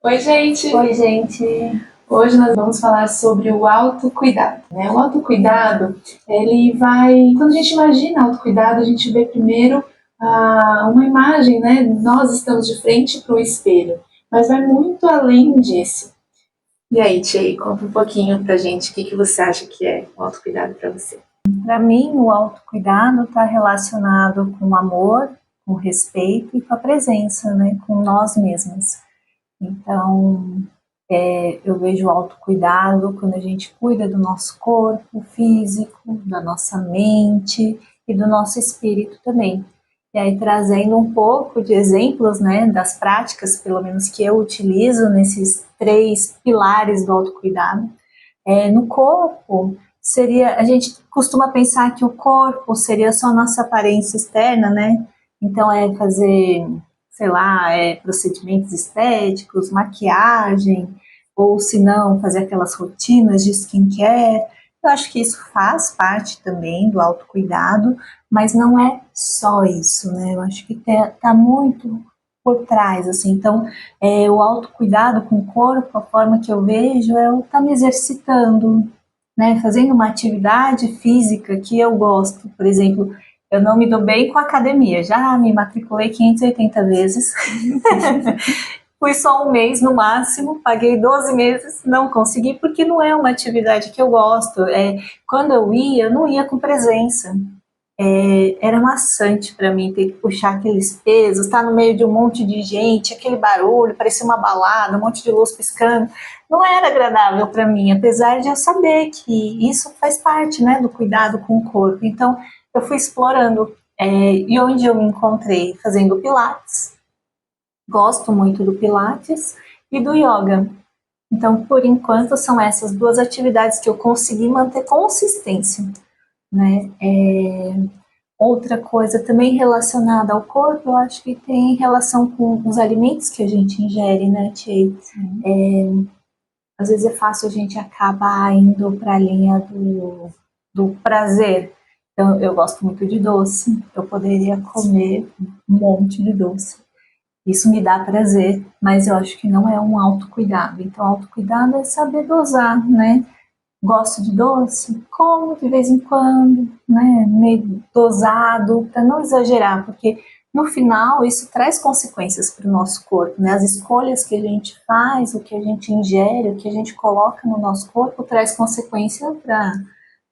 Oi, gente! Oi, gente! Hoje nós vamos falar sobre o autocuidado, né? O autocuidado, ele vai... Quando a gente imagina autocuidado, a gente vê primeiro uma imagem, né? Nós estamos de frente para o espelho, mas vai muito além disso. E aí, Tchê, conta um pouquinho pra gente o que você acha que é o autocuidado para você. Para mim, o autocuidado está relacionado com amor, com respeito e com a presença, né? Com nós mesmos. Então, eu vejo o autocuidado quando a gente cuida do nosso corpo físico, da nossa mente e do nosso espírito também. E aí, trazendo um pouco de exemplos, né, das práticas, pelo menos que eu utilizo nesses 3 pilares do autocuidado. No corpo, a gente costuma pensar que o corpo seria só nossa aparência externa, né? Então, fazer, sei lá, procedimentos estéticos, maquiagem, ou se não, fazer aquelas rotinas de skincare. Eu acho que isso faz parte também do autocuidado, mas não é só isso, né? Eu acho que tá muito por trás, assim. Então, o autocuidado com o corpo, a forma que eu vejo é eu estar me exercitando, né? Fazendo uma atividade física que eu gosto. Por exemplo, eu não me dou bem com a academia, já me matriculei 580 vezes. Fui só um mês no máximo, paguei 12 meses, não consegui porque não é uma atividade que eu gosto. Quando eu não ia com presença. Era maçante para mim ter que puxar aqueles pesos, estar no meio de um monte de gente, aquele barulho, parecia uma balada, um monte de luz piscando. Não era agradável para mim, apesar de eu saber que isso faz parte, né, do cuidado com o corpo. Então, eu fui explorando. E onde eu me encontrei? Fazendo pilates. Gosto muito do pilates e do yoga. Então, por enquanto, são essas 2 atividades que eu consegui manter consistência, né? Outra coisa também relacionada ao corpo, eu acho que tem relação com os alimentos que a gente ingere, né, Tchê? Às vezes é fácil a gente acabar indo para a linha do prazer. Então, eu gosto muito de doce, eu poderia comer um monte de doce. Isso me dá prazer, mas eu acho que não é um autocuidado. Então, autocuidado é saber dosar, né? Gosto de doce, como de vez em quando, né, meio dosado, para não exagerar, porque no final isso traz consequências para o nosso corpo, né? As escolhas que a gente faz, o que a gente ingere, o que a gente coloca no nosso corpo traz consequência para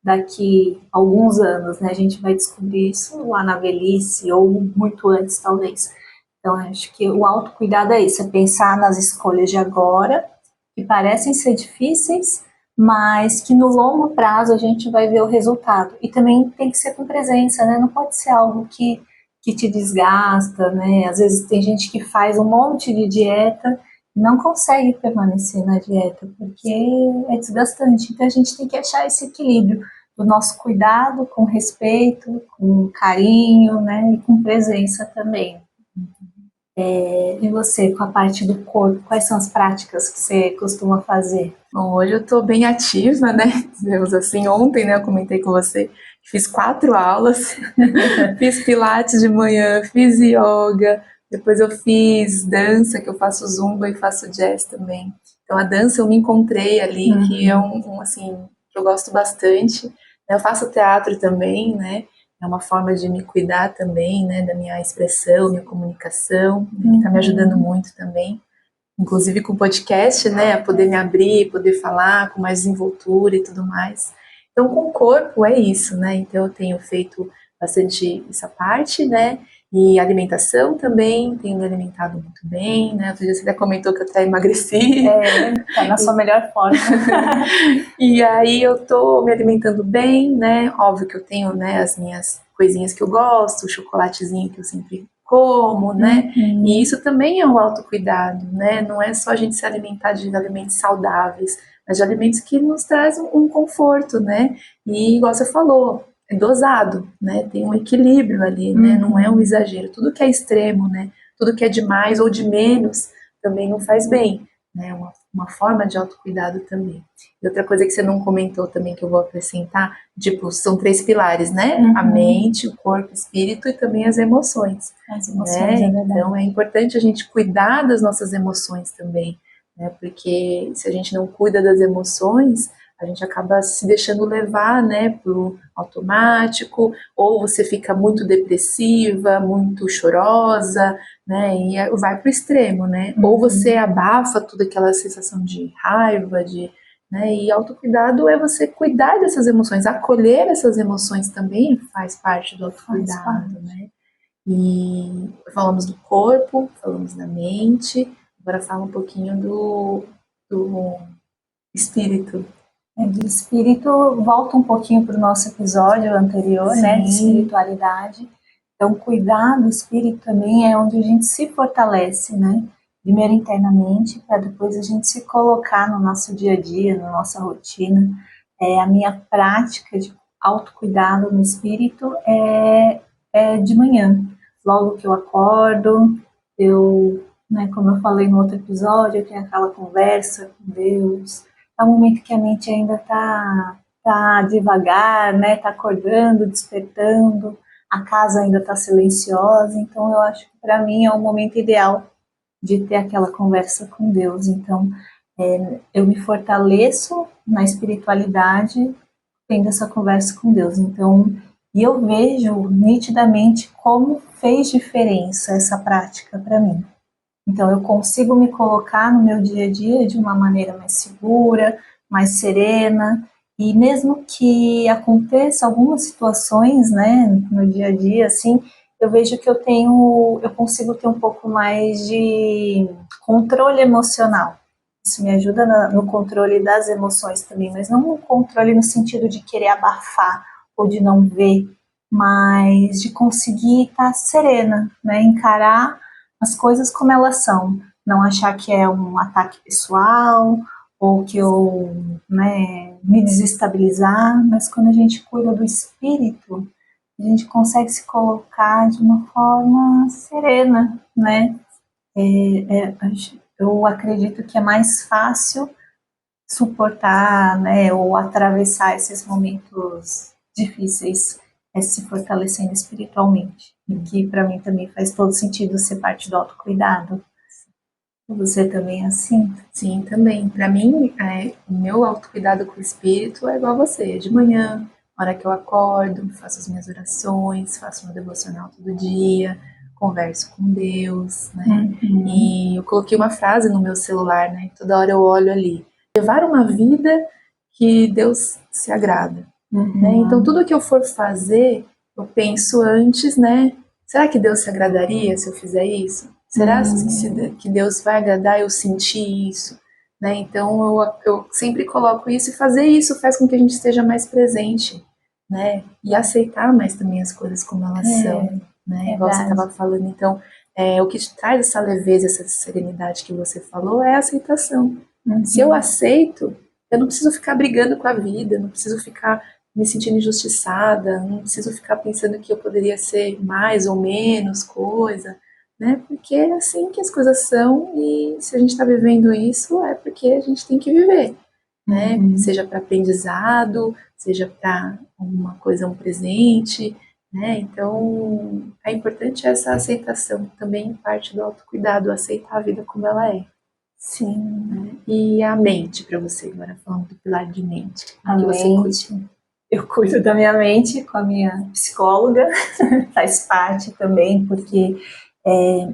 daqui a alguns anos, né? A gente vai descobrir isso lá na velhice ou muito antes, talvez. Então, acho que o autocuidado é isso, é pensar nas escolhas de agora, que parecem ser difíceis, mas que no longo prazo a gente vai ver o resultado. E também tem que ser com presença, né? Não pode ser algo que te desgasta, né? Às vezes tem gente que faz um monte de dieta e não consegue permanecer na dieta, porque é desgastante. Então a gente tem que achar esse equilíbrio do nosso cuidado com respeito, com carinho, né? E com presença também. E você, com a parte do corpo, quais são as práticas que você costuma fazer? Bom, hoje eu tô bem ativa, né? Dizemos assim, ontem, né, eu comentei com você, fiz 4 aulas, fiz pilates de manhã, fiz yoga, depois eu fiz dança, que eu faço zumba e faço jazz também. Então a dança eu me encontrei ali, que é assim, que eu gosto bastante. Eu faço teatro também, né? É uma forma de me cuidar também, né? Da minha expressão, minha comunicação, que tá me ajudando muito também. Inclusive com o podcast, né, a poder me abrir, poder falar com mais desenvoltura e tudo mais. Então, com o corpo é isso, né? Então, eu tenho feito bastante essa parte, né? E alimentação também, tenho me alimentado muito bem, né? Outro dia você até comentou que eu até emagreci. Tá na sua melhor forma. E aí eu tô me alimentando bem, né? Óbvio que eu tenho, né, as minhas coisinhas que eu gosto, o chocolatezinho que eu sempre como, né? E isso também é um autocuidado, né? Não é só a gente se alimentar de alimentos saudáveis, mas de alimentos que nos trazem um conforto, né? E igual você falou, é dosado, né? Tem um equilíbrio ali, né? Não é um exagero. Tudo que é extremo, né? Tudo que é de mais ou de menos também não faz bem, né? Uma forma de autocuidado também. E outra coisa que você não comentou também que eu vou acrescentar, tipo, são 3 pilares, né? A mente, o corpo, o espírito e também as emoções. As emoções, né? É verdade. Então é importante a gente cuidar das nossas emoções também, né? Porque se a gente não cuida das emoções, a gente acaba se deixando levar, né, pro automático, ou você fica muito depressiva, muito chorosa, né, e vai pro extremo, né? Ou você abafa toda aquela sensação de raiva, né, e autocuidado é você cuidar dessas emoções, acolher essas emoções também faz parte do autocuidado, né? E falamos do corpo, falamos da mente, agora fala um pouquinho do espírito. Do espírito, volta um pouquinho para o nosso episódio anterior, né, de espiritualidade. Então, cuidar do espírito também é onde a gente se fortalece, né? Primeiro internamente, para depois a gente se colocar no nosso dia a dia, na nossa rotina. A minha prática de autocuidado no espírito é de manhã. Logo que eu acordo, né, como eu falei no outro episódio, eu tenho aquela conversa com Deus. É um momento que a mente ainda tá devagar, né? Tá acordando, despertando, a casa ainda está silenciosa. Então, eu acho que para mim é o momento ideal de ter aquela conversa com Deus. Então, eu me fortaleço na espiritualidade tendo essa conversa com Deus. Então, e eu vejo nitidamente como fez diferença essa prática para mim. Então, eu consigo me colocar no meu dia a dia de uma maneira mais segura, mais serena, e mesmo que aconteça algumas situações, né, no dia a dia, assim, eu vejo que eu consigo ter um pouco mais de controle emocional. Isso me ajuda no controle das emoções também, mas não um controle no sentido de querer abafar ou de não ver, mas de conseguir estar serena, né, encarar as coisas como elas são, não achar que é um ataque pessoal ou que eu, né, me desestabilizar, mas quando a gente cuida do espírito, a gente consegue se colocar de uma forma serena, né? Eu acredito que é mais fácil suportar, né, ou atravessar esses momentos difíceis, se fortalecendo espiritualmente. E que para mim também faz todo sentido ser parte do autocuidado. Você também é assim? Sim, também. Para mim, o meu autocuidado com o espírito é igual a você, é de manhã, na hora que eu acordo, faço as minhas orações, faço meu devocional todo dia, converso com Deus, né? E eu coloquei uma frase no meu celular, né? Toda hora eu olho ali. Levar uma vida que Deus se agrada, né? Então, tudo que eu for fazer, eu penso antes, né? Será que Deus se agradaria se eu fizer isso? Será que Deus vai agradar eu sentir isso? Né? Então, eu sempre coloco isso, e fazer isso faz com que a gente esteja mais presente, né? E aceitar mais também as coisas como elas são, né? Igual você estava falando. Então, o que te traz essa leveza, essa serenidade que você falou é a aceitação. Se eu aceito, eu não preciso ficar brigando com a vida, não preciso ficar me sentindo injustiçada, não preciso ficar pensando que eu poderia ser mais ou menos coisa, né? Porque é assim que as coisas são, e se a gente está vivendo isso é porque a gente tem que viver, né? Seja para aprendizado, seja para alguma coisa, um presente, né? Então, é importante essa aceitação, também parte do autocuidado, aceitar a vida como ela é. Sim. Né? E a mente para você, agora falando do pilar de mente. A mente. Eu cuido da minha mente com a minha psicóloga, faz parte também, porque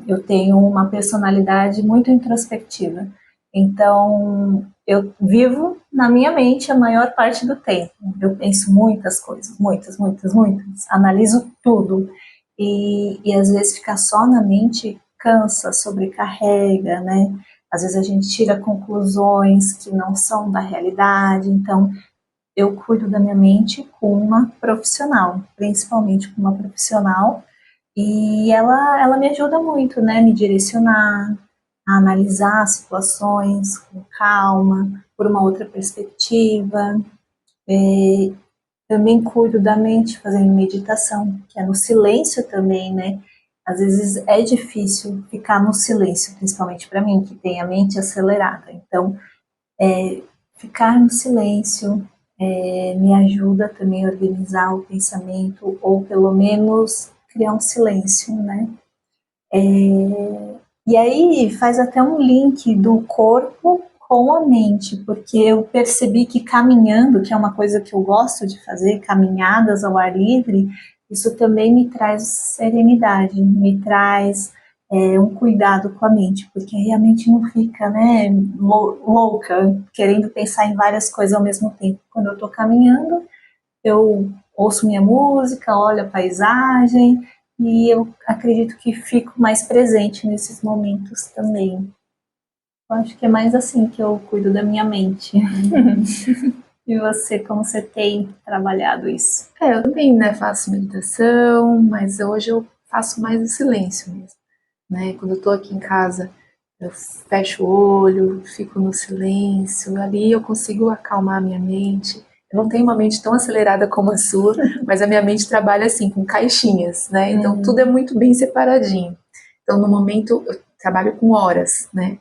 eu tenho uma personalidade muito introspectiva. Então, eu vivo na minha mente a maior parte do tempo. Eu penso muitas coisas, muitas, muitas, muitas. Analiso tudo. E às vezes ficar só na mente cansa, sobrecarrega, né? Às vezes a gente tira conclusões que não são da realidade. Então, eu cuido da minha mente com uma profissional, principalmente com uma profissional, e ela me ajuda muito, né, me direcionar, a analisar situações com calma, por uma outra perspectiva. Também cuido da mente fazendo meditação, que é no silêncio também, né? Às vezes é difícil ficar no silêncio, principalmente para mim, que tem a mente acelerada. Então, ficar no silêncio me ajuda também a organizar o pensamento, ou pelo menos criar um silêncio, né? E aí faz até um link do corpo com a mente, porque eu percebi que caminhando, que é uma coisa que eu gosto de fazer, caminhadas ao ar livre, isso também me traz serenidade, me traz um cuidado com a mente, porque aí a mente não fica, né, louca, querendo pensar em várias coisas ao mesmo tempo. Quando eu estou caminhando, eu ouço minha música, olho a paisagem, e eu acredito que fico mais presente nesses momentos também. Eu acho que é mais assim que eu cuido da minha mente. E você, como você tem trabalhado isso? Eu também, né, faço meditação, mas hoje eu faço mais o silêncio mesmo, né? Quando eu tô aqui em casa, eu fecho o olho, fico no silêncio, ali eu consigo acalmar a minha mente. Eu não tenho uma mente tão acelerada como a sua, mas a minha mente trabalha assim, com caixinhas, né? Então tudo é muito bem separadinho. Então no momento eu trabalho com horas, né?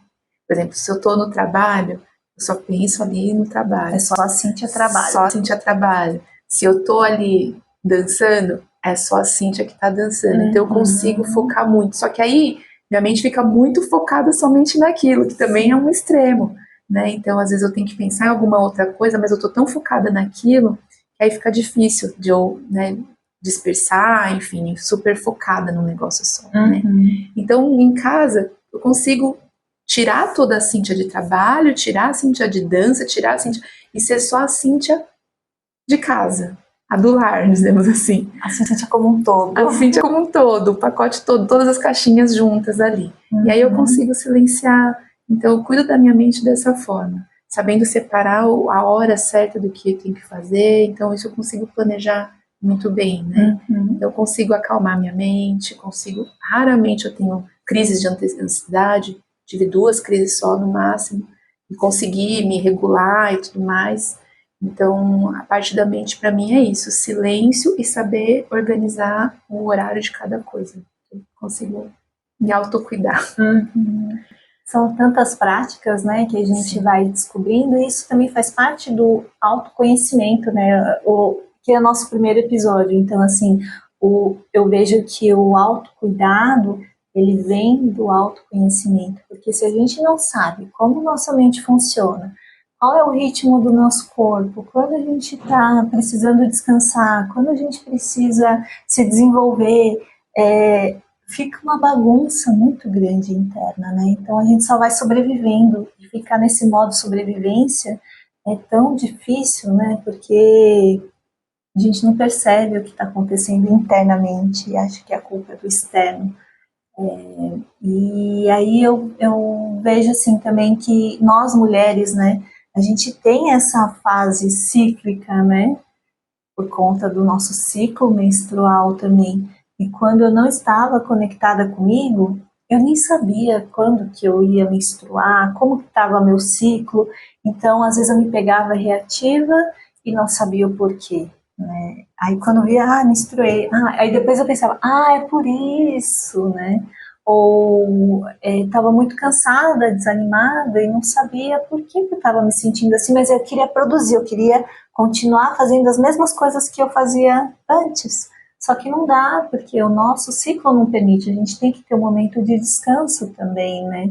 Por exemplo, se eu tô no trabalho, eu só penso ali no trabalho. É só a Cíntia trabalho. Só a Cíntia trabalho. Se eu tô ali dançando, é só a Cíntia que tá dançando. Então eu consigo focar muito. Só que aí minha mente fica muito focada somente naquilo, que também é um extremo, né? Então às vezes eu tenho que pensar em alguma outra coisa, mas eu tô tão focada naquilo que aí fica difícil de eu, né, dispersar, enfim, super focada no negócio só, né? Então em casa eu consigo tirar toda a Cíntia de trabalho, tirar a Cíntia de dança, tirar a Cíntia e ser só a Cíntia de casa, a do lar, dizemos assim. A Cíntia como um todo. A Cíntia como um todo, o pacote todo, todas as caixinhas juntas ali. E aí eu consigo silenciar. Então eu cuido da minha mente dessa forma, sabendo separar a hora certa do que eu tenho que fazer. Então isso eu consigo planejar muito bem, né? Eu consigo acalmar minha mente, raramente eu tenho crises de ansiedade, tive 2 crises só no máximo, e consegui me regular e tudo mais. Então, a parte da mente para mim é isso, silêncio e saber organizar o horário de cada coisa. Eu consigo me autocuidar. São tantas práticas, né, que a gente vai descobrindo, e isso também faz parte do autoconhecimento, né, que é o nosso primeiro episódio. Então, assim, eu vejo que o autocuidado, ele vem do autoconhecimento, porque se a gente não sabe como nossa mente funciona, qual é o ritmo do nosso corpo, quando a gente está precisando descansar, quando a gente precisa se desenvolver, fica uma bagunça muito grande interna, né? Então a gente só vai sobrevivendo, e ficar nesse modo sobrevivência é tão difícil, né? Porque a gente não percebe o que está acontecendo internamente e acha que a culpa é do externo. E aí eu vejo assim também que nós mulheres, né? A gente tem essa fase cíclica, né? Por conta do nosso ciclo menstrual também. E quando eu não estava conectada comigo, eu nem sabia quando que eu ia menstruar, como que estava meu ciclo. Então, às vezes eu me pegava reativa e não sabia o porquê, né? Aí quando eu via, menstruei. Aí depois eu pensava, é por isso, né? Ou estava muito cansada, desanimada e não sabia por que eu estava me sentindo assim, mas eu queria produzir, eu queria continuar fazendo as mesmas coisas que eu fazia antes. Só que não dá, porque o nosso ciclo não permite, a gente tem que ter um momento de descanso também, né?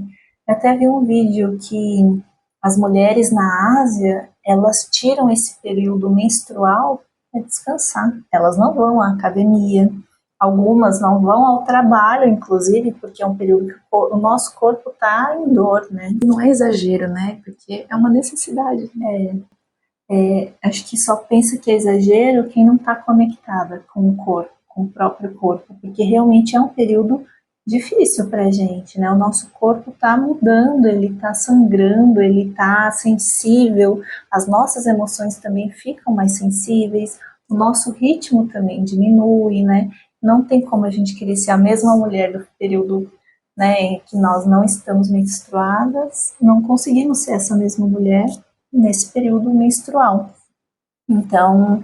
Eu até vi um vídeo que as mulheres na Ásia, elas tiram esse período menstrual para descansar. Elas não vão à academia, algumas não vão ao trabalho, inclusive, porque é um período que o nosso corpo está em dor, né? Não é exagero, né? Porque é uma necessidade. Acho que só pensa que é exagero quem não está conectada com o corpo, com o próprio corpo, porque realmente é um período difícil para a gente, né? O nosso corpo está mudando, ele está sangrando, ele está sensível, as nossas emoções também ficam mais sensíveis, o nosso ritmo também diminui, né? Não tem como a gente querer ser a mesma mulher do período, né, que nós não estamos menstruadas, não conseguimos ser essa mesma mulher nesse período menstrual. Então,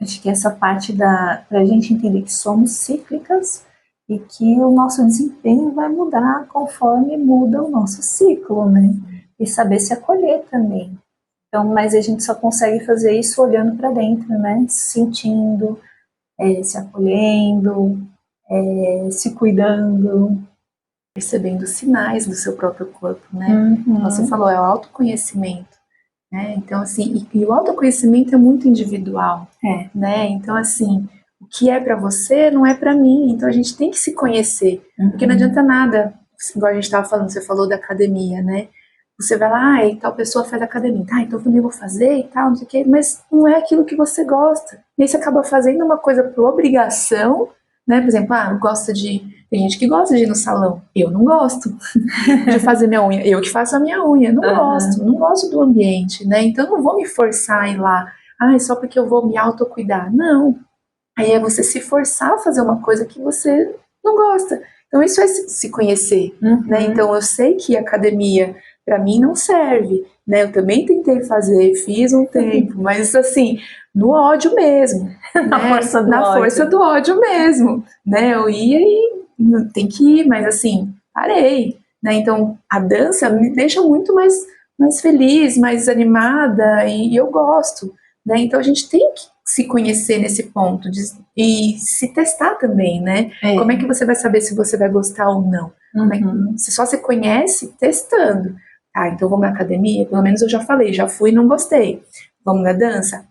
acho que essa parte para a gente entender que somos cíclicas e que o nosso desempenho vai mudar conforme muda o nosso ciclo, né? E saber se acolher também. Então, mas a gente só consegue fazer isso olhando para dentro, né? Se sentindo, se acolhendo, se cuidando. percebendo os sinais do seu próprio corpo, né? Você falou, é o autoconhecimento, né? Então, assim, e o autoconhecimento é muito individual, né? Então, assim, o que é para você não é para mim, então a gente tem que se conhecer, porque não adianta nada, igual a gente estava falando, você falou da academia, né? Você vai lá, e tal pessoa faz academia, tá, então eu também vou fazer e tal, não sei o quê, mas não é aquilo que você gosta. E aí você acaba fazendo uma coisa por obrigação, né? Por exemplo, gosta de. Tem gente que gosta de ir no salão. Eu não gosto de fazer minha unha. Eu que faço a minha unha. Não gosto do ambiente, né? Então eu não vou me forçar a ir lá. Só porque eu vou me autocuidar. Não. Aí é você se forçar a fazer uma coisa que você não gosta. Então isso é se conhecer, né? Então eu sei que academia para mim não serve, né? Eu também tentei fazer, fiz um tempo, mas assim, no ódio mesmo, na força do ódio mesmo, né? Eu ia e tem que ir, mas assim, parei, né? Então a dança me deixa muito mais feliz, mais animada e eu gosto, né? Então a gente tem que se conhecer nesse ponto e se testar também, né? Como é que você vai saber se você vai gostar ou não? Você só se conhece testando. Então vamos na academia? Pelo menos eu já falei, já fui e não gostei. Vamos na dança?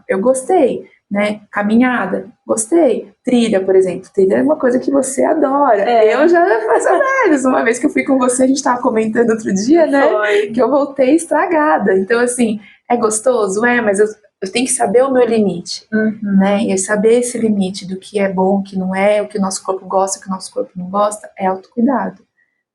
Eu gostei, né? Caminhada? Gostei. Trilha, por exemplo. Trilha é uma coisa que você adora. Eu já faço várias. Uma vez que eu fui com você, a gente estava comentando outro dia, né? Que eu voltei estragada. Então, assim, é gostoso? Mas eu tenho que saber o meu limite, né? E saber esse limite do que é bom, o que não é, o que o nosso corpo gosta, o que o nosso corpo não gosta, é autocuidado,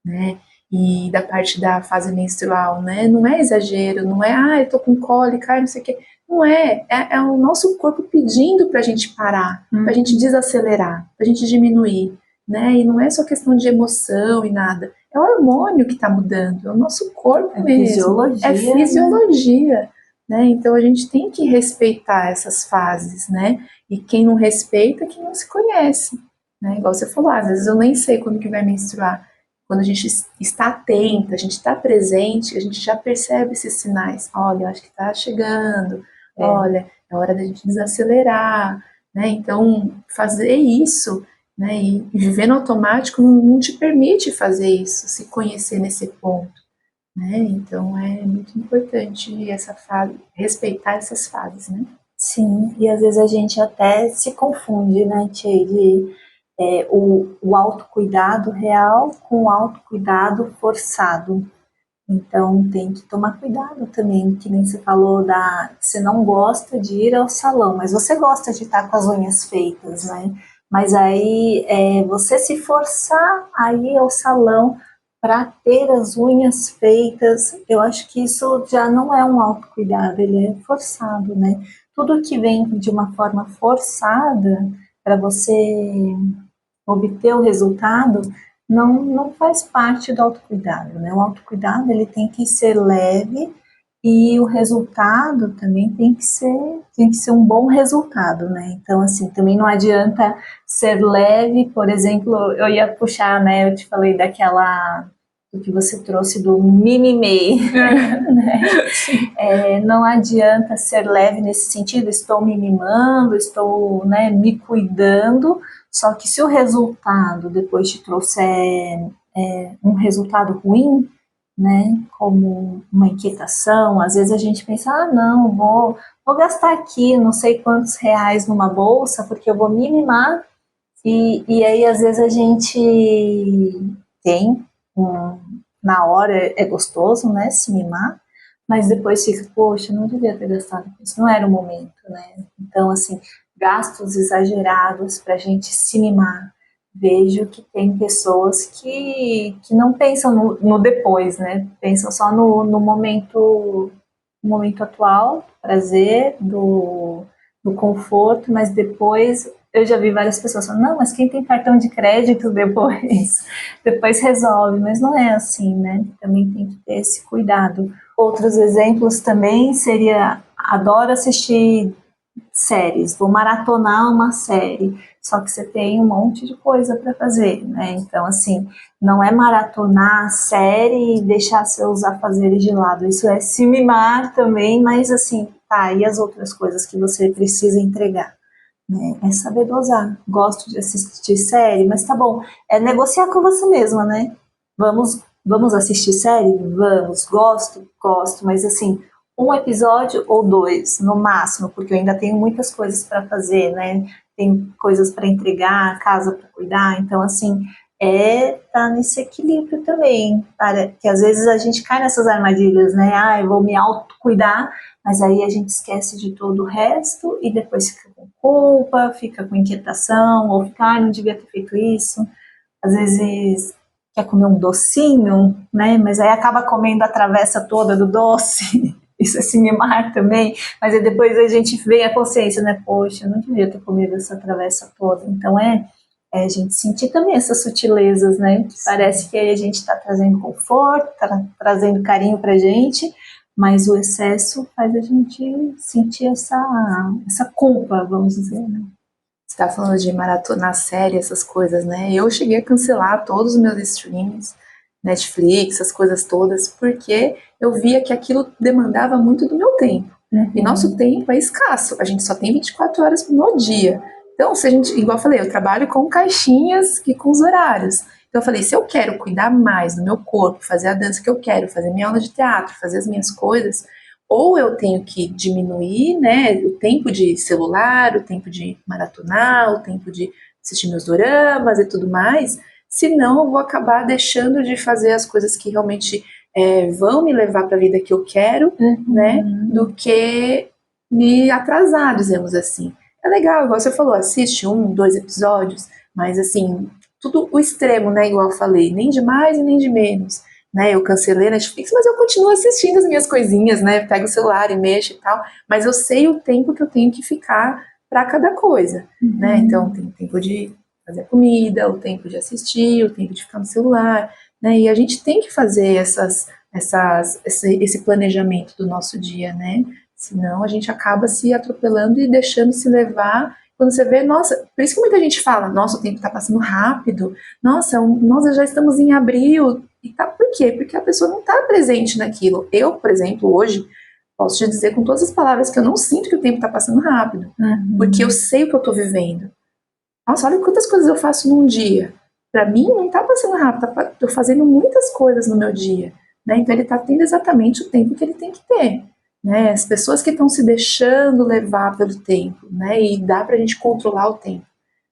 né? E da parte da fase menstrual, né? Não é exagero, não é, eu tô com cólica, não sei o quê. Não é, é o nosso corpo pedindo pra gente parar, pra gente desacelerar, pra gente diminuir, né? E não é só questão de emoção e nada. É o hormônio que tá mudando, é o nosso corpo mesmo. É fisiologia. Né? Então a gente tem que respeitar essas fases, né? E quem não respeita, quem não se conhece, né? Igual você falou, às vezes eu nem sei quando que vai menstruar. Quando a gente está atenta, a gente está presente, a gente já percebe esses sinais. Olha, eu acho que está chegando. Olha, é hora da gente desacelerar, né? Então fazer isso, né? E viver no automático não te permite fazer isso, se conhecer nesse ponto. Né? Então é muito importante essa fase, respeitar essas fases, né? Sim, e às vezes a gente até se confunde, né, Tchê, o autocuidado real com o autocuidado forçado. Então tem que tomar cuidado também, que nem você falou, você não gosta de ir ao salão, mas você gosta de estar com as unhas feitas, né? Mas aí você se forçar a ir ao salão para ter as unhas feitas, eu acho que isso já não é um autocuidado, ele é forçado, né? Tudo que vem de uma forma forçada para você obter o resultado não faz parte do autocuidado, né? O autocuidado ele tem que ser leve e o resultado também tem que ser um bom resultado, né? Então, assim, também não adianta ser leve, por exemplo, eu ia puxar, né? Eu te falei do que você trouxe do mimimi, né? Não adianta ser leve nesse sentido, estou me mimando, estou, né, me cuidando, só que se o resultado depois te trouxer um resultado ruim, né, como uma inquietação, às vezes a gente pensa, não, vou gastar aqui não sei quantos reais numa bolsa, porque eu vou me mimar, e aí às vezes a gente tem, na hora é gostoso, né, se mimar, mas depois fica, poxa, não devia ter gastado isso, não era o momento, né, então assim, gastos exagerados para a gente se mimar. Vejo que tem pessoas que não pensam no depois, né? Pensam só no momento atual, prazer, do conforto, mas depois eu já vi várias pessoas falando, não, mas quem tem cartão de crédito depois resolve, mas não é assim, né? Também tem que ter esse cuidado. Outros exemplos também seria, adoro assistir séries, vou maratonar uma série, só que você tem um monte de coisa para fazer, né? Então, assim, não é maratonar a série e deixar seus afazeres de lado, isso é se mimar também, mas assim, tá, e as outras coisas que você precisa entregar? Né? É saber dosar. Gosto de assistir série, mas tá bom, é negociar com você mesma, né? Vamos assistir série? Vamos. Gosto, mas assim, um episódio ou dois, no máximo, porque eu ainda tenho muitas coisas para fazer, né? Tem coisas para entregar, casa para cuidar, então assim, tá nesse equilíbrio também, para que às vezes a gente cai nessas armadilhas, né? Ah, eu vou me autocuidar, mas aí a gente esquece de todo o resto e depois fica com culpa, fica com inquietação, ou fica, ah, não devia ter feito isso. Às vezes quer comer um docinho, né? Mas aí acaba comendo a travessa toda do doce. Isso é se mimar também. Mas aí depois a gente vem a consciência, né? Poxa, eu não devia ter comido essa travessa toda. Então é a gente sentir também essas sutilezas, né? Que parece que aí a gente está trazendo conforto, tá trazendo carinho pra gente, mas o excesso faz a gente sentir essa culpa, vamos dizer, né? Você tá falando de maratonar série, essas coisas, né? Eu cheguei a cancelar todos os meus streams, Netflix, essas coisas todas, porque eu via que aquilo demandava muito do meu tempo. E nosso tempo é escasso, a gente só tem 24 horas no dia. Então, se a gente, igual eu falei, eu trabalho com caixinhas e com os horários. Então eu falei, se eu quero cuidar mais do meu corpo, fazer a dança que eu quero, fazer minha aula de teatro, fazer as minhas coisas, ou eu tenho que diminuir, né, o tempo de celular, o tempo de maratonar, o tempo de assistir meus doramas e tudo mais, senão eu vou acabar deixando de fazer as coisas que realmente vão me levar para a vida que eu quero, né, do que me atrasar, dizemos assim. É legal, igual você falou, assiste 1, 2 episódios, mas assim, tudo o extremo, né, igual eu falei, nem de mais e nem de menos. Né, eu cancelei a Netflix, mas eu continuo assistindo as minhas coisinhas, né? Pego o celular e mexo e tal, mas eu sei o tempo que eu tenho que ficar para cada coisa, né? Então tem o tempo de fazer a comida, o tempo de assistir, o tempo de ficar no celular, né? E a gente tem que fazer esse planejamento do nosso dia, né? Senão a gente acaba se atropelando e deixando se levar. Quando você vê, nossa, por isso que muita gente fala, nossa, o tempo está passando rápido, nossa, nós já estamos em abril. E tá, por quê? Porque a pessoa não está presente naquilo. Eu, por exemplo, hoje, posso te dizer com todas as palavras que eu não sinto que o tempo está passando rápido. Porque eu sei o que eu estou vivendo. Nossa, olha quantas coisas eu faço num dia. Para mim, não está passando rápido. Estou fazendo muitas coisas no meu dia. Né? Então, ele está tendo exatamente o tempo que ele tem que ter. Né? As pessoas que estão se deixando levar pelo tempo. Né? E dá para a gente controlar o tempo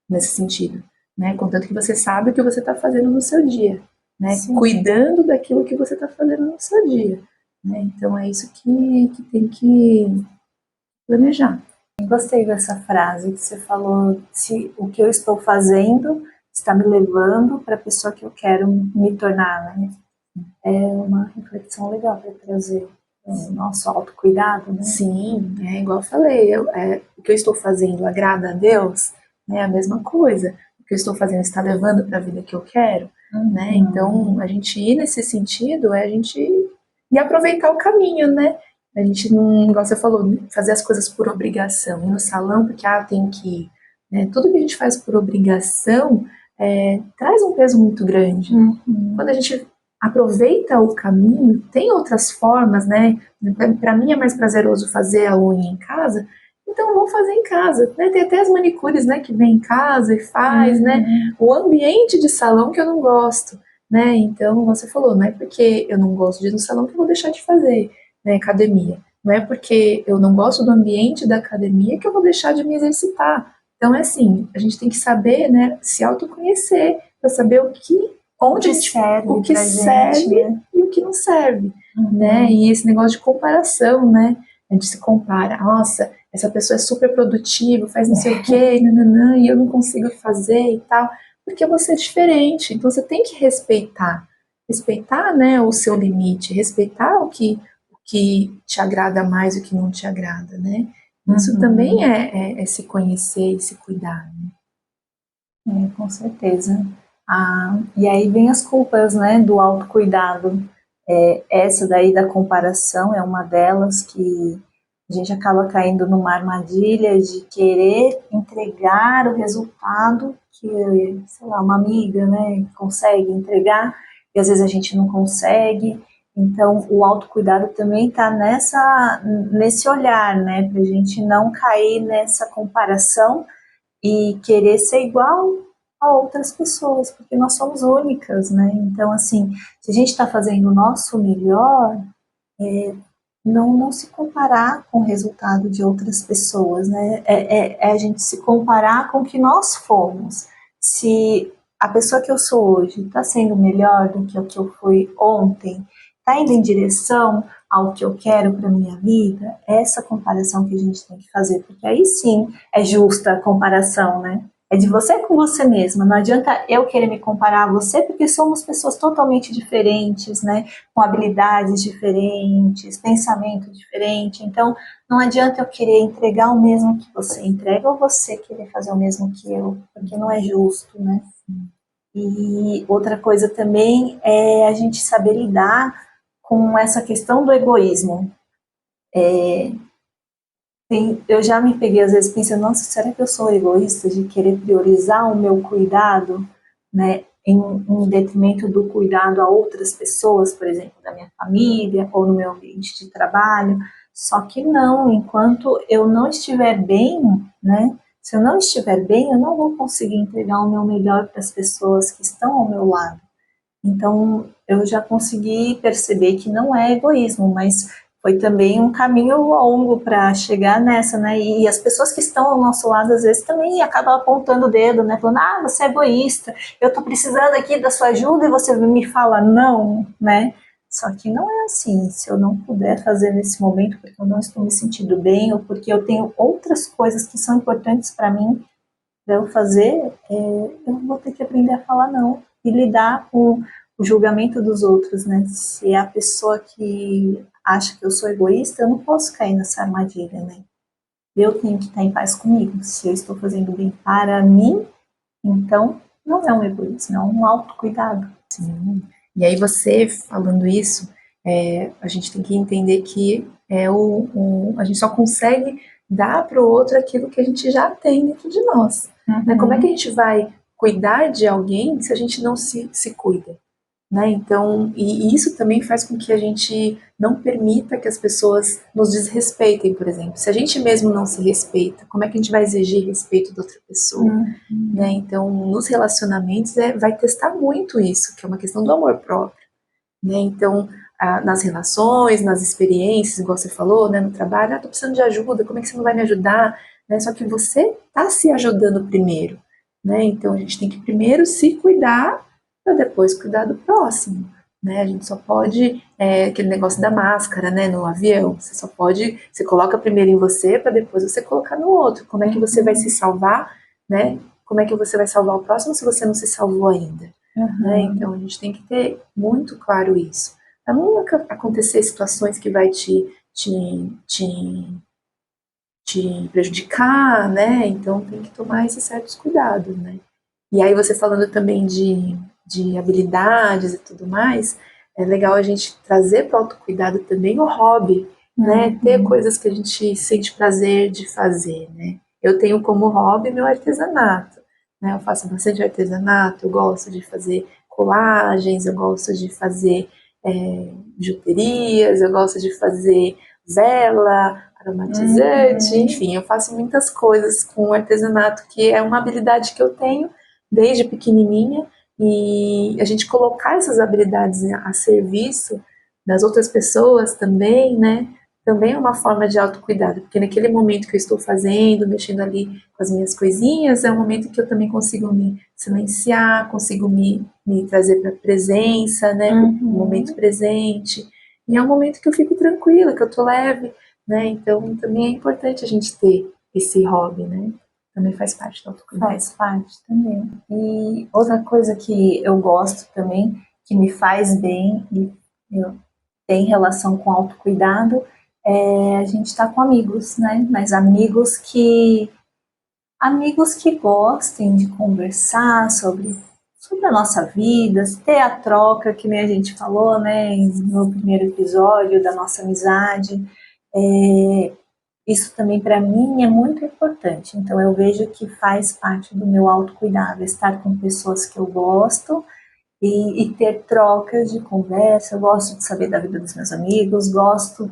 nesse sentido. Né? Contanto que você sabe o que você está fazendo no seu dia. Né, cuidando daquilo que você está fazendo no seu dia. Né? Então é isso que tem que planejar. Gostei dessa frase que você falou, se o que eu estou fazendo está me levando para a pessoa que eu quero me tornar. Né? É uma reflexão legal para trazer o nosso autocuidado. Né? Sim, é igual eu falei, o que eu estou fazendo agrada a Deus, né, é a mesma coisa. O que eu estou fazendo está levando para a vida que eu quero. Né? Então, a gente ir nesse sentido é a gente ir aproveitar o caminho, né? A gente não, igual você falou, fazer as coisas por obrigação, ir no salão porque tem que ir. Né? Tudo que a gente faz por obrigação traz um peso muito grande. Quando a gente aproveita o caminho, tem outras formas, né? Para mim é mais prazeroso fazer a unha em casa, então vou fazer em casa, né? Tem até as manicures, né, que vem em casa e faz, né? O ambiente de salão que eu não gosto, né? Então, você falou, não é porque eu não gosto de ir no salão que eu vou deixar de fazer, né, academia. Não é porque eu não gosto do ambiente da academia que eu vou deixar de me exercitar. Então, é assim, a gente tem que saber, né, se autoconhecer, para saber onde serve, o que serve gente, né? E o que não serve, né? E esse negócio de comparação, né? A gente se compara, nossa, essa pessoa é super produtiva, faz não sei o quê, nananã, e eu não consigo fazer e tal, porque você é diferente, então você tem que respeitar, né, o seu limite, respeitar o que te agrada mais e o que não te agrada, né? Isso também é se conhecer e se cuidar, né? Com certeza. E aí vem as culpas, né, do autocuidado. Essa daí da comparação é uma delas, que a gente acaba caindo numa armadilha de querer entregar o resultado que, sei lá, uma amiga, né, consegue entregar, e às vezes a gente não consegue. Então, o autocuidado também está nesse olhar, né, para a gente não cair nessa comparação e querer ser igual a outras pessoas, porque nós somos únicas, né? Então, assim, se a gente está fazendo o nosso melhor, não se comparar com o resultado de outras pessoas, né? É a gente se comparar com o que nós fomos. Se a pessoa que eu sou hoje está sendo melhor do que o que eu fui ontem, está indo em direção ao que eu quero para minha vida, é essa comparação que a gente tem que fazer, porque aí sim é justa a comparação, né? É de você com você mesma. Não adianta eu querer me comparar a você, porque somos pessoas totalmente diferentes, né? Com habilidades diferentes, pensamento diferente. Então, não adianta eu querer entregar o mesmo que você entrega ou você querer fazer o mesmo que eu, porque não é justo, né? E outra coisa também é a gente saber lidar com essa questão do egoísmo. Eu já me peguei às vezes pensando, nossa, será que eu sou egoísta de querer priorizar o meu cuidado, né, em detrimento do cuidado a outras pessoas, por exemplo, da minha família ou no meu ambiente de trabalho? Só que não, enquanto eu não estiver bem, né, se eu não estiver bem, eu não vou conseguir entregar o meu melhor para as pessoas que estão ao meu lado. Então, eu já consegui perceber que não é egoísmo, mas foi também um caminho longo para chegar nessa, né? E as pessoas que estão ao nosso lado, às vezes, também acabam apontando o dedo, né? Falando, você é egoísta, eu estou precisando aqui da sua ajuda e você me fala não, né? Só que não é assim. Se eu não puder fazer nesse momento porque eu não estou me sentindo bem ou porque eu tenho outras coisas que são importantes para mim, para eu fazer, eu vou ter que aprender a falar não e lidar com o julgamento dos outros, né? Se é a pessoa que acha que eu sou egoísta, eu não posso cair nessa armadilha, né? Eu tenho que estar em paz comigo. Se eu estou fazendo bem para mim, então não é um egoísmo, é um autocuidado. Sim. E aí você falando isso, a gente tem que entender que a gente só consegue dar para o outro aquilo que a gente já tem dentro de nós. Né? Como é que a gente vai cuidar de alguém se a gente não se cuida? Né? Então, e isso também faz com que a gente não permita que as pessoas nos desrespeitem, por exemplo. Se a gente mesmo não se respeita, como é que a gente vai exigir respeito da outra pessoa? Né? Então, nos relacionamentos, vai testar muito isso, que é uma questão do amor próprio. Né? Então, nas relações, nas experiências, igual você falou, né, no trabalho, tô precisando de ajuda, como é que você não vai me ajudar? Né? Só que você tá se ajudando primeiro. Né? Então, a gente tem que primeiro se cuidar para depois cuidar do próximo. Né? A gente só pode, aquele negócio da máscara, né, no avião, você coloca primeiro em você para depois você colocar no outro. Como é que você vai se salvar, né? Como é que você vai salvar o próximo se você não se salvou ainda? Né? Então a gente tem que ter muito claro isso. Para não acontecer situações que vai te prejudicar, né? Então tem que tomar esses certos cuidados, né? E aí você falando também de habilidades e tudo mais, é legal a gente trazer para o autocuidado também o hobby, né? Ter coisas que a gente sente prazer de fazer, né? Eu tenho como hobby meu artesanato, né? Eu faço bastante artesanato, eu gosto de fazer colagens, eu gosto de fazer bijuterias, eu gosto de fazer vela, aromatizante, enfim, eu faço muitas coisas com artesanato, que é uma habilidade que eu tenho desde pequenininha, e a gente colocar essas habilidades a serviço das outras pessoas também, né? Também é uma forma de autocuidado, porque naquele momento que eu estou fazendo, mexendo ali com as minhas coisinhas, é um momento que eu também consigo me silenciar, consigo me trazer para a presença, né? O momento presente. E é um momento que eu fico tranquila, que eu tô leve, né? Então também é importante a gente ter esse hobby, né? Também faz parte do autocuidado. Faz parte também. E outra coisa que eu gosto também, que me faz bem e tem relação com autocuidado, é a gente estar com amigos, né? Mas amigos que gostem de conversar sobre a nossa vida, ter a troca, que nem a gente falou, né, no primeiro episódio da nossa amizade. Isso também para mim é muito importante. Então eu vejo que faz parte do meu autocuidado, estar com pessoas que eu gosto e ter trocas de conversa. Eu gosto de saber da vida dos meus amigos, gosto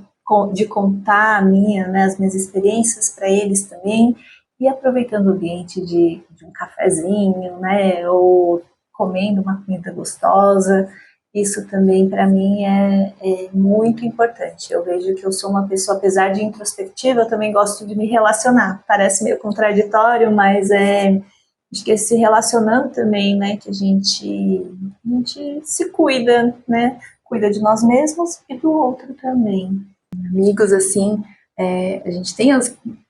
de contar as minhas experiências para eles também. e aproveitando o ambiente de um cafezinho, né, ou comendo uma comida gostosa. Isso também para mim é muito importante. Eu vejo que eu sou uma pessoa, apesar de introspectiva, eu também gosto de me relacionar. Parece meio contraditório, mas acho que se relacionando também, né, que a gente se cuida, né, cuida de nós mesmos e do outro também. Amigos, assim, a gente tem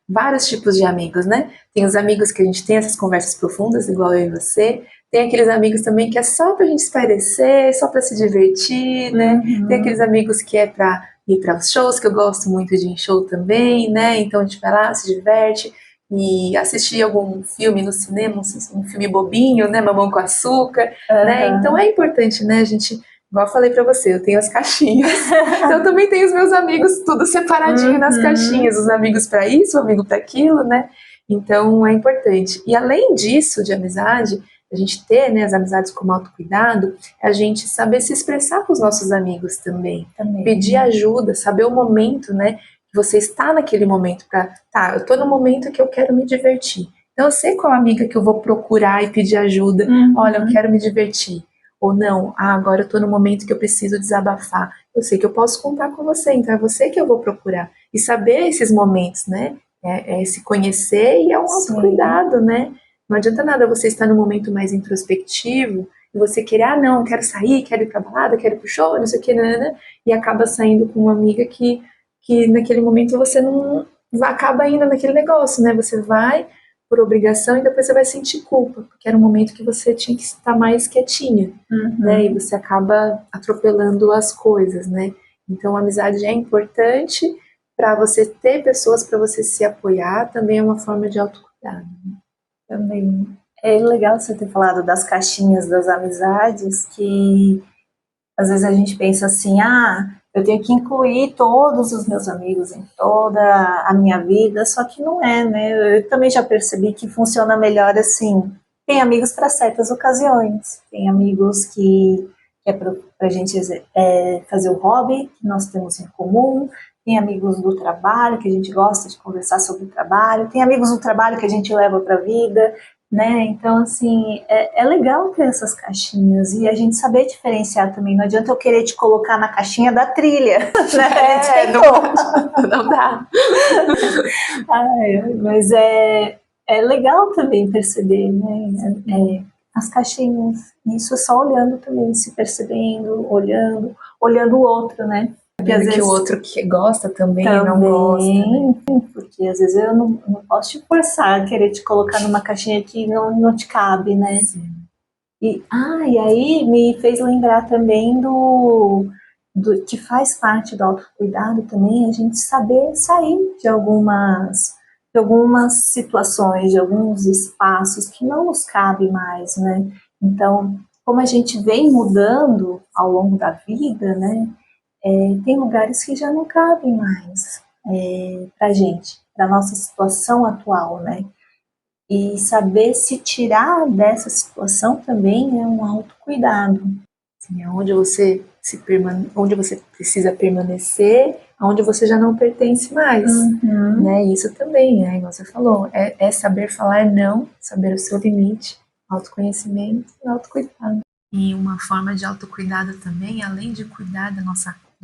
vários tipos de amigos, né? Tem os amigos que a gente tem essas conversas profundas, igual eu e você. Tem aqueles amigos também que é só pra gente espairecer, só pra se divertir, né? Tem aqueles amigos que é pra ir para os shows, que eu gosto muito de ir em show também, né? Então a gente vai lá, se diverte e assistir algum filme no cinema, um filme bobinho, né? Mamão com açúcar, né? Então é importante, né? A gente, igual eu falei pra você, eu tenho as caixinhas. Então eu também tenho os meus amigos tudo separadinho nas caixinhas, os amigos pra isso, o amigo pra aquilo, né? Então é importante. E além disso, de amizade, a gente ter, né, as amizades como autocuidado, é a gente saber se expressar com os nossos amigos também. Pedir ajuda, saber o momento, né, que você está naquele momento para, tá, eu tô no momento que eu quero me divertir. Então eu sei qual amiga que eu vou procurar e pedir ajuda. Olha, eu quero me divertir. Ou não, agora eu tô no momento que eu preciso desabafar. Eu sei que eu posso contar com você, então é você que eu vou procurar. E saber esses momentos, né, é se conhecer e é um autocuidado, né? Não adianta nada você estar num momento mais introspectivo e você querer, não, eu quero sair, quero ir pra balada, quero ir pro show, não sei o que, né? E acaba saindo com uma amiga que naquele momento você não acaba indo naquele negócio, né? Você vai por obrigação e depois você vai sentir culpa, porque era um momento que você tinha que estar mais quietinha, né? E você acaba atropelando as coisas, né? Então a amizade é importante para você ter pessoas para você se apoiar, também é uma forma de autocuidado. Também. É legal você ter falado das caixinhas das amizades, que às vezes a gente pensa assim, eu tenho que incluir todos os meus amigos em toda a minha vida, só que não é, né? Eu também já percebi que funciona melhor assim. Tem amigos para certas ocasiões, tem amigos que é para a gente fazer o hobby que nós temos em comum, tem amigos do trabalho que a gente gosta de conversar sobre o trabalho, tem amigos do trabalho que a gente leva para a vida, né? Então, assim, é legal ter essas caixinhas e a gente saber diferenciar também. Não adianta eu querer te colocar na caixinha da trilha, né? Não dá. Mas é legal também perceber, né? As caixinhas. Isso só olhando também, se percebendo, olhando o outro, né? Porque às vezes que o outro que gosta também não gosta, né? Porque às vezes eu não posso te forçar a querer te colocar numa caixinha que não te cabe, né? Sim. E aí me fez lembrar também do que faz parte do autocuidado também, a gente saber sair de algumas situações, de alguns espaços que não nos cabem mais, né? Então, como a gente vem mudando ao longo da vida, né? Tem lugares que já não cabem mais para a gente, para a nossa situação atual, né? E saber se tirar dessa situação também é um autocuidado. Assim, onde você precisa permanecer, onde você já não pertence mais, né? Isso também, né? Igual você falou, é saber falar não, saber o seu limite, autoconhecimento e autocuidado. E uma forma de autocuidado também, além de cuidar do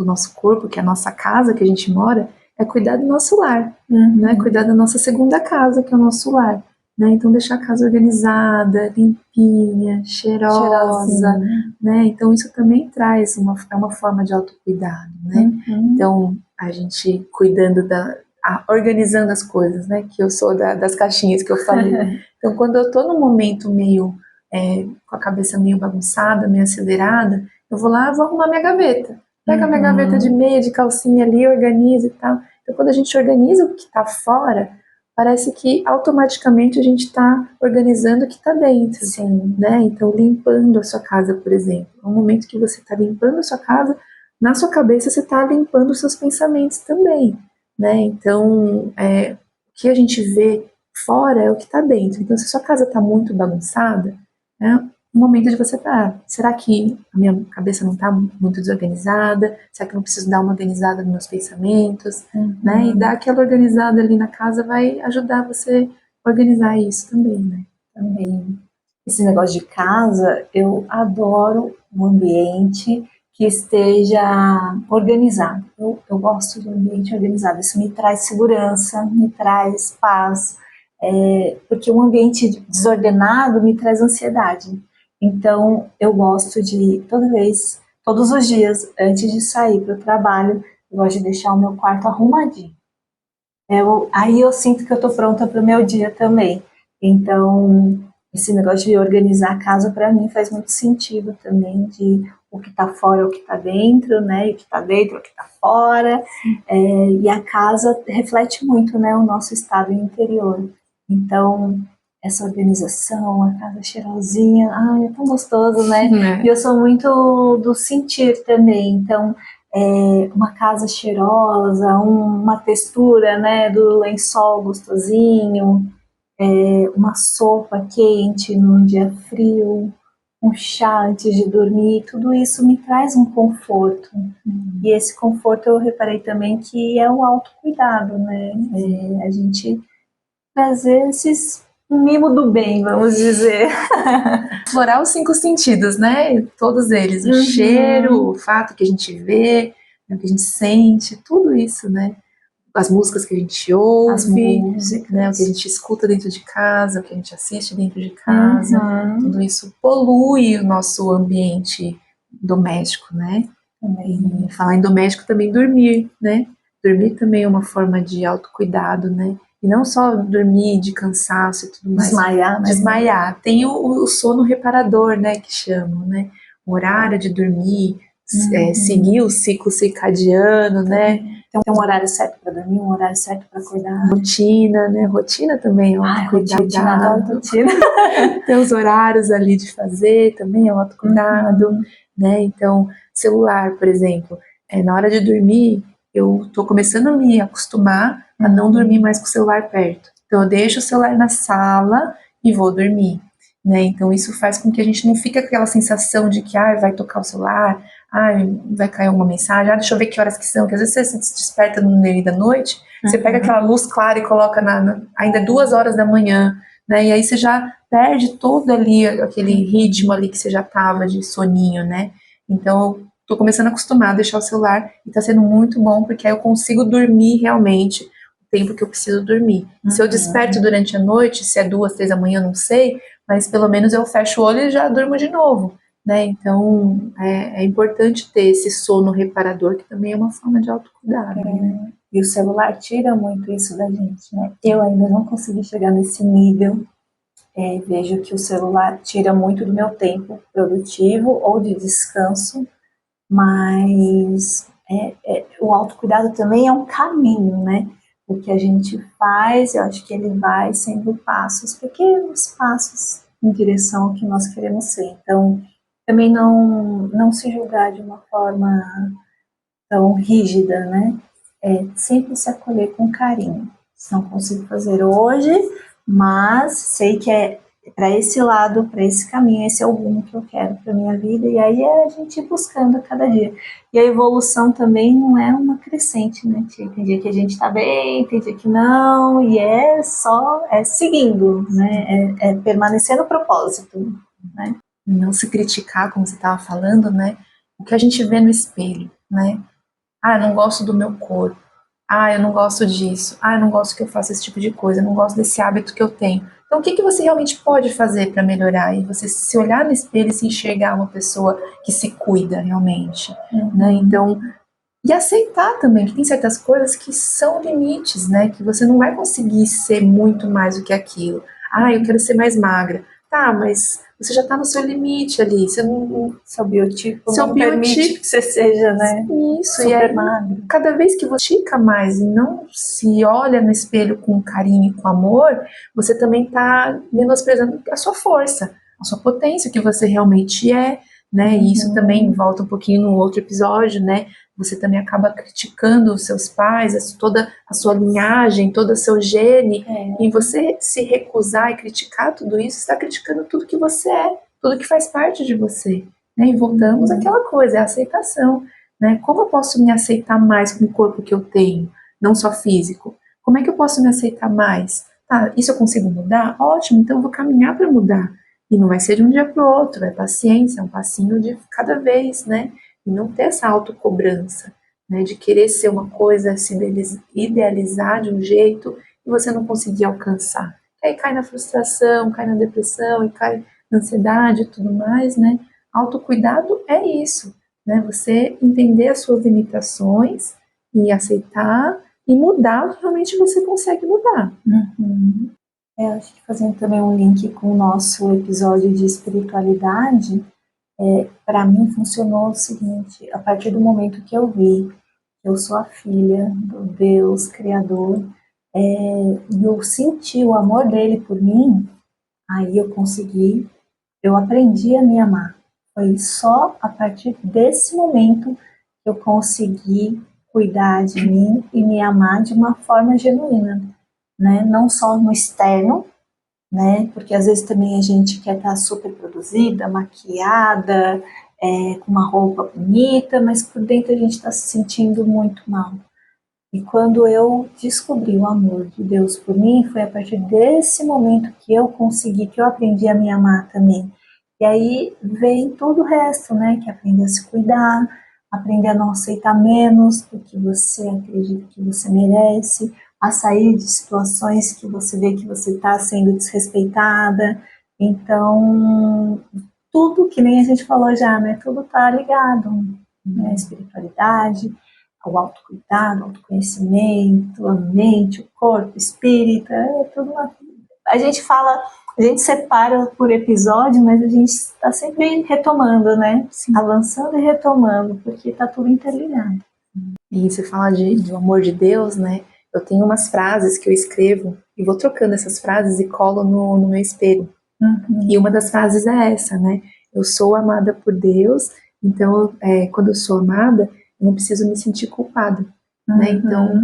nosso corpo, que é a nossa casa que a gente mora, é cuidar do nosso lar, né? Cuidar da nossa segunda casa, que é o nosso lar. Né? Então deixar a casa organizada, limpinha, cheirosa, né? Então isso também traz uma forma de autocuidado, né? Então a gente cuidando organizando as coisas, né? Que eu sou das caixinhas que eu falei. Então quando eu tô num momento meio com a cabeça meio bagunçada, meio acelerada, eu vou lá, vou arrumar minha gaveta. Pega a minha gaveta de meia, de calcinha ali, organiza e tal. Então quando a gente organiza o que tá fora, parece que automaticamente a gente está organizando o que está dentro, né? Então, limpando a sua casa, por exemplo. No momento que você está limpando a sua casa, na sua cabeça você está limpando os seus pensamentos também, né? Então, o que a gente vê fora é o que está dentro. Então, se a sua casa está muito bagunçada, é o momento de você será que a minha cabeça não está muito desorganizada? Será que eu não preciso dar uma organizada nos meus pensamentos? Né? E dar aquela organizada ali na casa vai ajudar você organizar isso também, né? Também. Esse negócio de casa, eu adoro um ambiente que esteja organizado. Eu gosto de um ambiente organizado. Isso me traz segurança, me traz paz, porque um ambiente desordenado me traz ansiedade. Então, eu gosto de, todos os dias, antes de sair para o trabalho, eu gosto de deixar o meu quarto arrumadinho. Aí eu sinto que eu estou pronta para o meu dia também. Então, esse negócio de organizar a casa para mim faz muito sentido também, de o que está fora, o que está dentro, né? E o que está dentro, o que está fora. E a casa reflete muito, né, o nosso estado interior. Então, essa organização, a casa cheirosinha, ai, é tão gostoso, né? E eu sou muito do sentir também, então uma casa cheirosa, uma textura, né, do lençol gostosinho, uma sopa quente num dia frio, um chá antes de dormir, tudo isso me traz um conforto. E esse conforto eu reparei também que é o autocuidado, né? A gente fazer esses mimo do bem, vamos dizer. Explorar os 5 sentidos, né? Todos eles, o cheiro, o olfato que a gente vê, o que a gente sente, tudo isso, né? As músicas que a gente ouve, né? O que a gente escuta dentro de casa, o que a gente assiste dentro de casa, tudo isso polui o nosso ambiente doméstico, né? E falar em doméstico também dormir, né? Dormir também é uma forma de autocuidado, né? E não só dormir de cansaço e tudo mais. Desmaiar, né? Desmaiar. Tem o sono reparador, né? Que chamam, né? O horário de dormir, seguir o ciclo circadiano, né? Tem um horário certo para dormir, um horário certo para acordar. Rotina, né? Rotina também é um autocuidado. Rotina. Tem os horários ali de fazer, também é um autocuidado, né? Então, celular, por exemplo, na hora de dormir, eu tô começando a me acostumar a não dormir mais com o celular perto. Então, eu deixo o celular na sala e vou dormir, né? Então, isso faz com que a gente não fique com aquela sensação de que, vai tocar o celular, vai cair alguma mensagem, deixa eu ver que horas que são, que às vezes você se desperta no meio da noite, você pega aquela luz clara e coloca ainda 2 horas da manhã, né? E aí você já perde todo ali aquele ritmo ali que você já tava de soninho, né? Então, eu tô começando a acostumar a deixar o celular e tá sendo muito bom, porque aí eu consigo dormir realmente o tempo que eu preciso dormir. Se eu desperto durante a noite, se é 2, 3 da manhã, não sei, mas pelo menos eu fecho o olho e já durmo de novo, né? Então, é importante ter esse sono reparador, que também é uma forma de autocuidado, né? E o celular tira muito isso da gente, né? Eu ainda não consegui chegar nesse nível. Vejo que o celular tira muito do meu tempo produtivo ou de descanso, mas o autocuidado também é um caminho, né? O que a gente faz, eu acho que ele vai sendo pequenos passos em direção ao que nós queremos ser. Então, também não se julgar de uma forma tão rígida, né? Sempre se acolher com carinho. Não consigo fazer hoje, mas sei que é para esse lado, para esse caminho, esse é o rumo que eu quero para minha vida, e aí é a gente ir buscando a cada dia. E a evolução também não é uma crescente, né, Tia? Tem dia que a gente está bem, tem dia que não, e é seguindo, né? É permanecer no propósito, né? Não se criticar, como você estava falando, né? O que a gente vê no espelho, né? Eu não gosto do meu corpo. Eu não gosto disso. Eu não gosto que eu faça esse tipo de coisa. Eu não gosto desse hábito que eu tenho. Então, o que você realmente pode fazer para melhorar? E você se olhar no espelho e se enxergar uma pessoa que se cuida realmente, né? Então, e aceitar também que tem certas coisas que são limites, né? Que você não vai conseguir ser muito mais do que aquilo. Eu quero ser mais magra. Tá, mas você já tá no seu limite ali. Você não, seu biotipo não permite que você seja, né? Isso, e aí, cada vez que você estica mais e não se olha no espelho com carinho e com amor, você também tá menosprezando a sua força, a sua potência, que você realmente é, né? E isso também volta um pouquinho no outro episódio, né? Você também acaba criticando os seus pais, toda a sua linhagem, todo o seu gene, e você se recusar e criticar tudo isso, está criticando tudo que você é, tudo que faz parte de você, né? E voltamos àquela coisa, é a aceitação, né? Como eu posso me aceitar mais com o corpo que eu tenho, não só físico? Como é que eu posso me aceitar mais? Ah, isso eu consigo mudar? Ótimo, então eu vou caminhar para mudar. E não vai ser de um dia para o outro, é paciência, é um passinho de cada vez, né? E não ter essa autocobrança, né? De querer ser uma coisa, se idealizar de um jeito e você não conseguir alcançar. E aí cai na frustração, cai na depressão e cai na ansiedade e tudo mais, né? Autocuidado é isso, né? Você entender as suas limitações e aceitar e mudar o que realmente você consegue mudar. Uhum. Acho que fazendo também um link com o nosso episódio de espiritualidade, para mim funcionou o seguinte: a partir do momento que eu vi que eu sou a filha do Deus Criador, e eu senti o amor dele por mim, aí eu aprendi a me amar. Foi só a partir desse momento que eu consegui cuidar de mim e me amar de uma forma genuína, né? Não só no externo, né? Porque às vezes também a gente quer estar super produzida, maquiada, com uma roupa bonita, mas por dentro a gente está se sentindo muito mal. E quando eu descobri o amor de Deus por mim, foi a partir desse momento que eu consegui, que eu aprendi a me amar também. E aí vem todo o resto, né? Que é aprender a se cuidar, aprender a não aceitar menos do que você acredita que você merece, a sair de situações que você vê que você está sendo desrespeitada. Então, tudo que nem a gente falou já, né? Tudo está ligado, né? A espiritualidade, ao autocuidado, ao autoconhecimento, a mente, o corpo, o espírito, tudo uma... A gente separa por episódio, mas a gente está sempre retomando, né? Sim. Avançando e retomando, porque está tudo interligado. E você fala do amor de Deus, né? Eu tenho umas frases que eu escrevo e vou trocando essas frases e colo no meu espelho. Uhum. E uma das frases é essa, né? Eu sou amada por Deus, então quando eu sou amada, eu não preciso me sentir culpada, né? Então,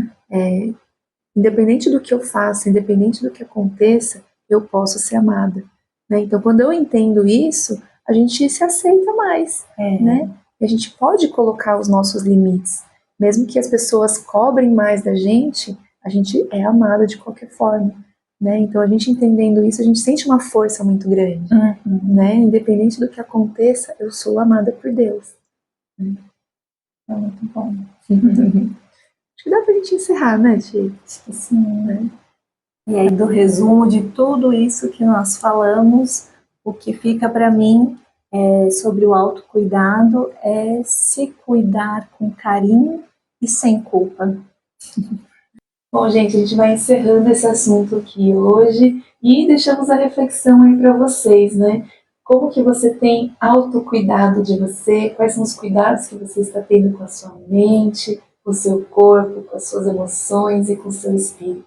independente do que eu faça, independente do que aconteça, eu posso ser amada, né? Então, quando eu entendo isso, a gente se aceita mais, né? E a gente pode colocar os nossos limites. Mesmo que as pessoas cobrem mais da gente, a gente é amada de qualquer forma, né? Então, a gente entendendo isso, a gente sente uma força muito grande, né? Independente do que aconteça, eu sou amada por Deus. É muito bom. Acho que dá pra gente encerrar, né, Ti? Acho que sim, né? E aí, do resumo de tudo isso que nós falamos, o que fica para mim sobre o autocuidado é se cuidar com carinho e sem culpa. Bom, gente, a gente vai encerrando esse assunto aqui hoje e deixamos a reflexão aí para vocês, né? Como que você tem autocuidado de você? Quais são os cuidados que você está tendo com a sua mente, com o seu corpo, com as suas emoções e com o seu espírito?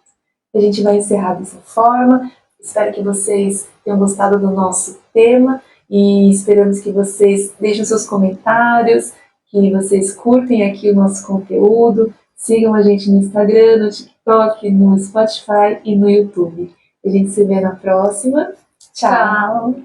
A gente vai encerrar dessa forma. Espero que vocês tenham gostado do nosso tema e esperamos que vocês deixem seus comentários, que vocês curtem aqui o nosso conteúdo. Sigam a gente no Instagram, no TikTok, no Spotify e no YouTube. A gente se vê na próxima. Tchau!